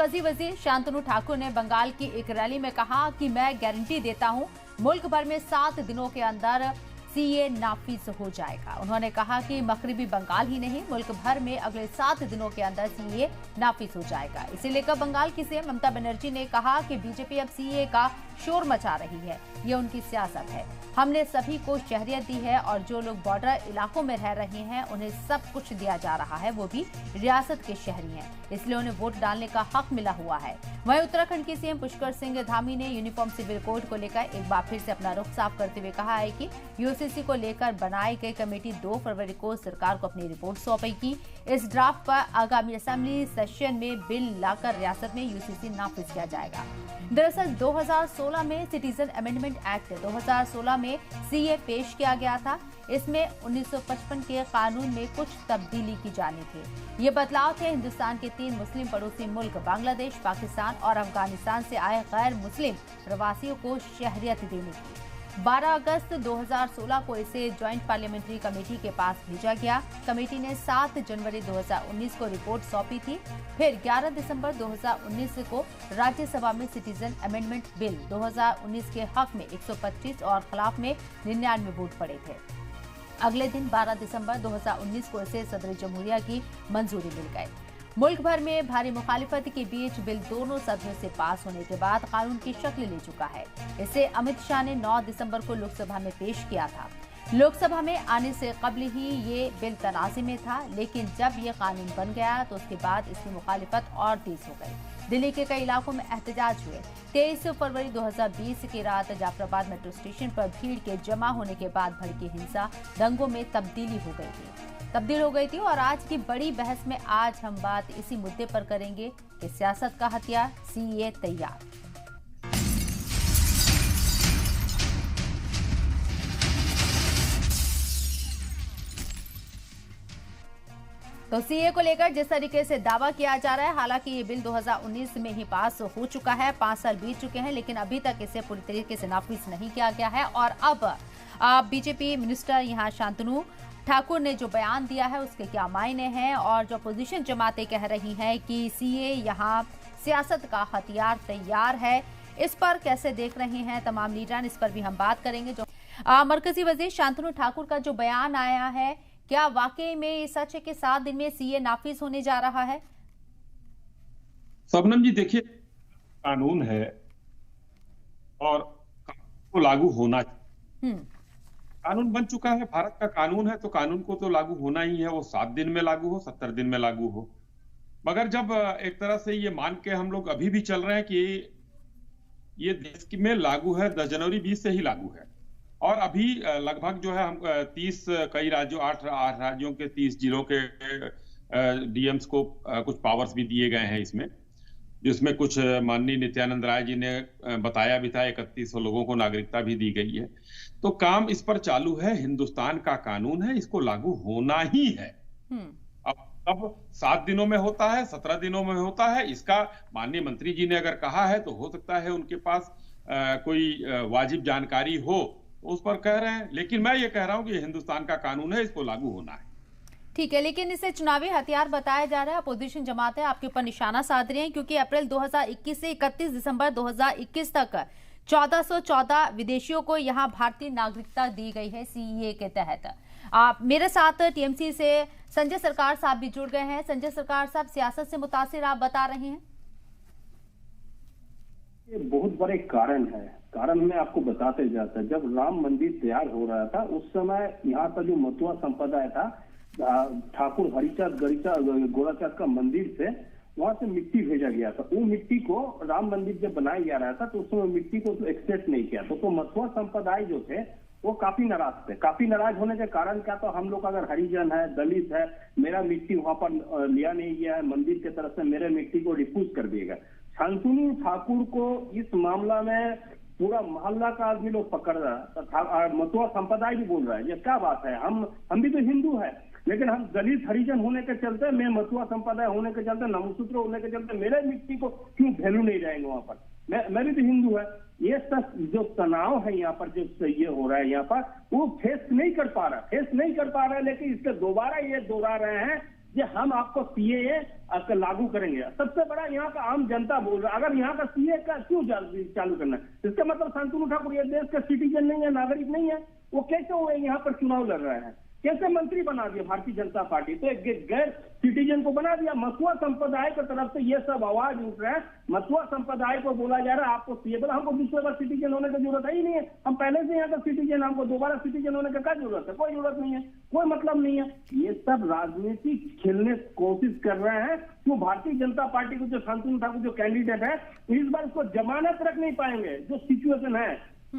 मरकजी वजीर शांतनु ठाकुर ने बंगाल की एक रैली में कहा कि मैं गारंटी देता हूं मुल्क भर में 7 दिनों के अंदर सीए नाफिज हो जाएगा। उन्होंने कहा कि मगरिबी बंगाल ही नहीं मुल्क भर में अगले 7 दिनों के अंदर सीए नाफिज हो जाएगा। इसे लेकर बंगाल की सीएम ममता बनर्जी ने कहा कि बीजेपी अब सीए का शोर मचा रही है, ये उनकी सियासत है। हमने सभी को शहरियत दी है और जो लोग बॉर्डर इलाकों में रह रहे हैं उन्हें सब कुछ दिया जा रहा है, वो भी रियासत के शहरी हैं, इसलिए उन्हें वोट डालने का हक मिला हुआ है। वहीं उत्तराखंड की सीएम पुष्कर सिंह धामी ने यूनिफॉर्म सिविल कोड को लेकर एक बार फिर से अपना रुख साफ करते हुए कहा है कि यूसीसी को लेकर बनाई गई कमेटी 2 फरवरी को सरकार को अपनी रिपोर्ट सौंपेगी। इस ड्राफ्ट पर आगामी असेंबली सेशन में बिल लाकर रियासत में यूसीसी नाफिज किया जाएगा। दरअसल 2016 में सिटीजन अमेंडमेंट एक्ट 2016 में सीए पेश किया गया था। इसमें 1955 के कानून में कुछ तब्दीली की जानी थी। ये बदलाव थे हिंदुस्तान के 3 मुस्लिम पड़ोसी मुल्क बांग्लादेश, पाकिस्तान और अफगानिस्तान से आए गैर मुस्लिम प्रवासियों को शहरियत देने की। 12 अगस्त 2016 को इसे ज्वाइंट पार्लियामेंट्री कमेटी के पास भेजा गया। कमेटी ने 7 जनवरी 2019 को रिपोर्ट सौंपी थी। फिर 11 दिसंबर 2019 को राज्यसभा में सिटीजन अमेंडमेंट बिल 2019 के हक में 125 और खिलाफ में 99 वोट पड़े थे। अगले दिन 12 दिसंबर 2019 को इसे सदर जमहूरिया की मंजूरी मिल गई। मुल्क भर में भारी मुखालिफत के बीच बिल दोनों सदनों से पास होने के बाद कानून की शक्ल ले चुका है। इसे अमित शाह ने 9 दिसंबर को लोकसभा में पेश किया था। लोकसभा में आने से कबल ही ये बिल तनाज़े में था, लेकिन जब ये कानून बन गया तो उसके बाद इसकी मुखालिफत और तेज हो गई। दिल्ली के कई इलाकों में एहतजाज हुए। 23 फरवरी 2020 की रात जाफराबाद मेट्रो स्टेशन पर भीड़ के जमा होने के बाद भड़की हिंसा दंगों में तब्दील हो गई थी और आज की बड़ी बहस में आज हम बात इसी मुद्दे पर करेंगे कि सियासत का हथियार सीए तैयार। तो सीए को लेकर जिस तरीके से दावा किया जा रहा है, हालांकि ये बिल 2019 में ही पास हो चुका है, 5 साल बीत चुके हैं, लेकिन अभी तक इसे पूरी तरीके से नाफिज नहीं किया गया है। और अब बीजेपी मिनिस्टर यहाँ शांतनु ठाकुर ने जो बयान दिया है उसके क्या मायने हैं, और जो अपोजिशन जमातें कह रही हैं कि सीए यहाँ सियासत का हथियार तैयार है, इस पर कैसे देख रहे हैं तमाम लीडर, इस पर भी हम बात करेंगे। जो मरकजी वजीर शांतनु ठाकुर का जो बयान आया है, क्या वाकई में ये सच है कि 7 दिन में सीए नाफिज होने जा रहा है? शबनम जी, देखिए, कानून है और कानून को लागू होना, कानून बन चुका है, भारत का कानून है तो कानून को तो लागू होना ही है। वो 7 दिन में लागू हो, 70 दिन में लागू हो। मगर जब एक तरह से ये मान के हम लोग अभी भी चल रहे हैं कि ये देश में लागू है, 10 जनवरी 20 से ही लागू है, और अभी लगभग जो है हम 30 कई राज्यों 8 राज्यों के 30 जिलों के डीएम्स को कुछ पावर्स भी दिए गए हैं इसमें, जिसमें कुछ माननीय नित्यानंद राय जी ने बताया भी था, 3100 लोगों को नागरिकता भी दी गई है। तो काम इस पर चालू है, हिंदुस्तान का कानून है, इसको लागू होना ही है। अब 7 दिनों में होता है, 17 दिनों में होता है, इसका माननीय मंत्री जी ने अगर कहा है तो हो सकता है उनके पास कोई वाजिब जानकारी हो तो उस पर कह रहे हैं, लेकिन मैं ये कह रहा हूं कि हिंदुस्तान का कानून है, इसको लागू होना है। ठीक है, लेकिन इसे चुनावी हथियार बताया जा रहा है। अपोजिशन जमातें आपके ऊपर निशाना साध रही हैं, क्योंकि अप्रैल 2021 से 31 दिसंबर 2021 तक 1414 विदेशियों को यहां भारतीय नागरिकता दी गई है सीए के तहत। मेरे साथ टीएमसी से संजय सरकार साहब भी जुड़ गए हैं। संजय सरकार साहब, सियासत से मुतासिर आप बता रहे हैं। ये बहुत बड़े कारण मैं आपको बताते जाता। जब राम मंदिर तैयार हो रहा था उस समय यहाँ का जो मथुआ संप्रदाय था, ठाकुर हरिचंद गोराचांद का मंदिर से वहां से मिट्टी भेजा गया था। वो मिट्टी को राम मंदिर जब बनाया जा रहा था तो उस समय मिट्टी को एक्सेप्ट नहीं किया। तो मथुआ संप्रदाय जो थे वो काफी नाराज थे। काफी नाराज होने के कारण क्या, तो हम लोग अगर हरिजन है, दलित है, मेरा मिट्टी वहां पर लिया नहीं गया है, मंदिर की तरफ से मेरे मिट्टी को रिफ्यूज कर दिएगा। शांतनु ठाकुर को इस मामला में पूरा मोहल्ला का आदमी लोग पकड़ रहा है, मथुआ संप्रदाय भी बोल रहा है ये क्या बात है, हम भी तो हिंदू है, लेकिन हम दलित हरिजन होने के चलते, मैं मथुआ संप्रदाय होने के चलते, नमसूत्र होने के चलते मेरे मिट्टी को क्यों वैल्यू नहीं जाएंगे वहां पर, मैं भी तो हिंदू है। ये सब जो तनाव है यहाँ पर, जो ये हो रहा है यहाँ पर, वो फेस नहीं कर पा रहा है, लेकिन इसके दोबारा ये दोहरा रहे हैं ये हम आपको सीएए लागू करेंगे। सबसे बड़ा यहाँ का आम जनता बोल रहा है, अगर यहाँ का सीए का क्यों चालू करना है? इसका मतलब शांतनु ठाकुर ये देश का सिटीजन नहीं है, नागरिक नहीं है। वो कैसे हुए यहाँ पर चुनाव लड़ रहे हैं, कैसे मंत्री बना दिया भारतीय जनता पार्टी? तो एक गैर सिटीजन को बना दिया। मसुआ संप्रदाय की तरफ से ये सब आवाज उठ रहा है। मसुआ संप्रदाय को बोला जा रहा है आपको सीए, बोला हमको दूसरे बार सिटीजन होने की जरूरत ही नहीं है, हम पहले से यहाँ का सिटीजन, हमको दोबारा सिटीजन होने का क्या जरूरत है? कोई जरूरत नहीं है, कोई मतलब नहीं है। ये सब राजनीति खेलने की कोशिश कर रहे हैं। क्यों? भारतीय जनता पार्टी को जो शांतनु ठाकुर जो कैंडिडेट है, इस बार उसको जमानत रख नहीं पाएंगे। जो सिचुएशन है